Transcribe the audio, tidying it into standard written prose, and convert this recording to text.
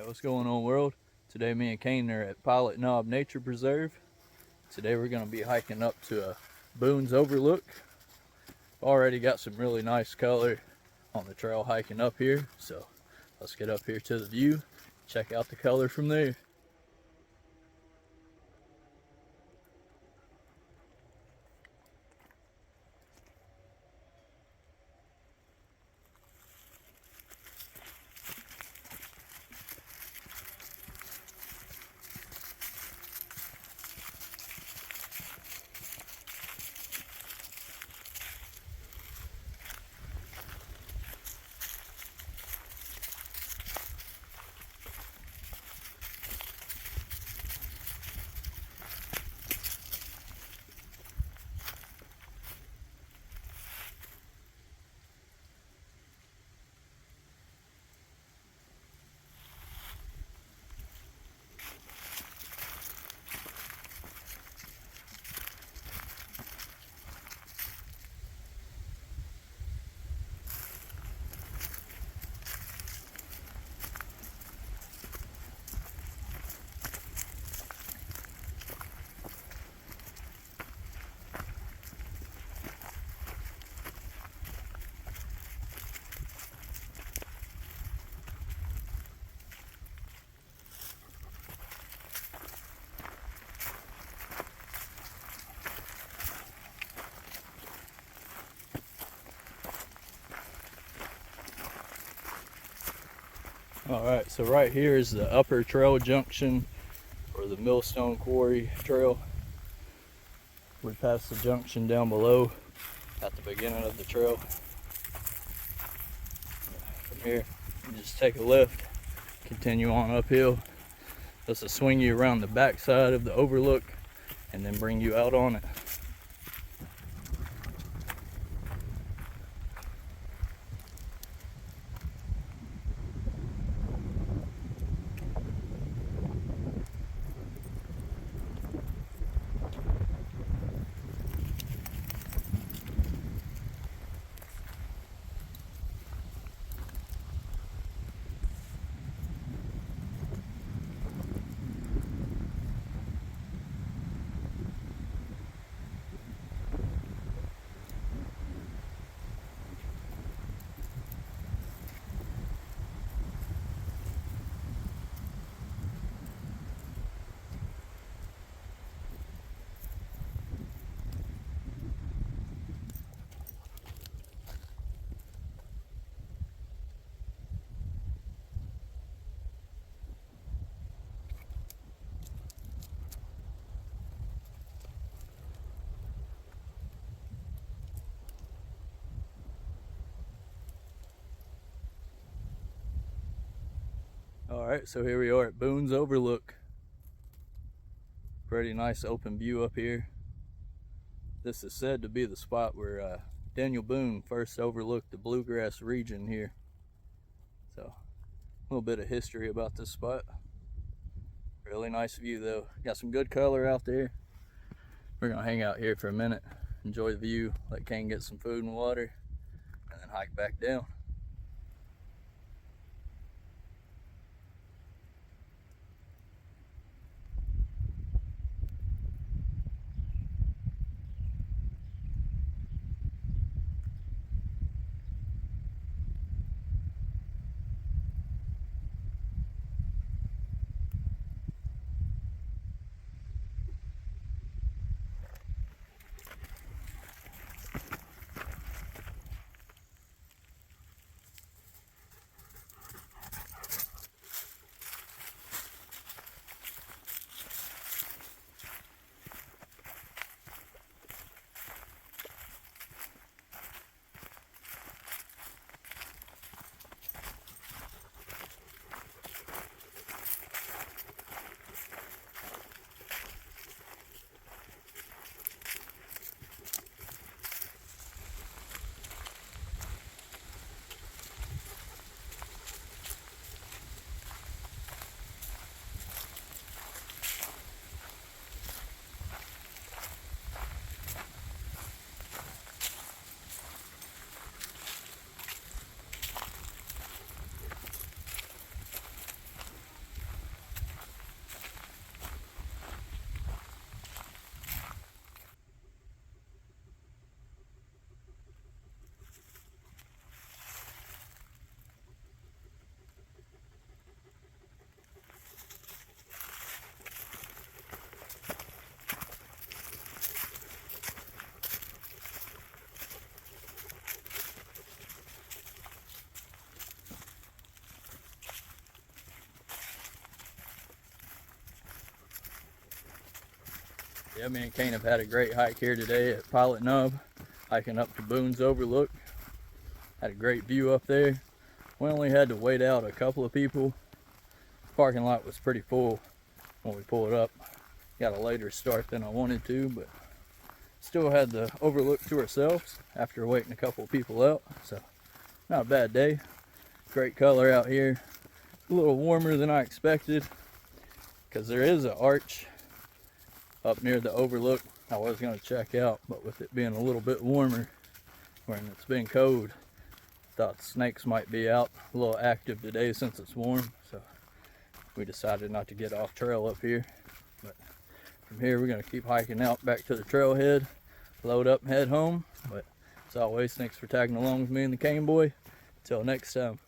Alright, what's going on, world? Today me and Kane are at Pilot Knob Nature Preserve. Today we're going to be hiking up to Boone's Overlook. Already got some really nice color on the trail hiking up here, so let's get up here to the view, check out the color from there. Alright, so right here is the upper trail junction, or the Millstone Quarry Trail. We passed the junction down below at the beginning of the trail. From here, you just take a left, continue on uphill. This will swing you around the back side of the overlook and then bring you out on it. Alright, so here we are at Boone's Overlook. Pretty nice open view up here. This is said to be the spot where Daniel Boone first overlooked the bluegrass region here. So, a little bit of history about this spot. Really nice view though. Got some good color out there. We're gonna hang out here for a minute, enjoy the view, let Kane get some food and water, and then hike back down. Yeah, me and Kane have had a great hike here today at Pilot Nub, hiking up to Boone's Overlook. Had a great view up there. We only had to wait out a couple of people. Parking lot was pretty full when we pulled up. Got a later start than I wanted to, but still had the Overlook to ourselves after waiting a couple of people out. So not a bad day. Great color out here. A little warmer than I expected because there is an arch up near the Overlook I was going to check out, but with it being a little bit warmer when it's been cold, thought snakes might be out a little active today since it's warm, so we decided not to get off trail up here. But from here we're going to keep hiking out back to the trailhead, load up and head home. But as always, thanks for tagging along with me and the Cane Boy. Until next time.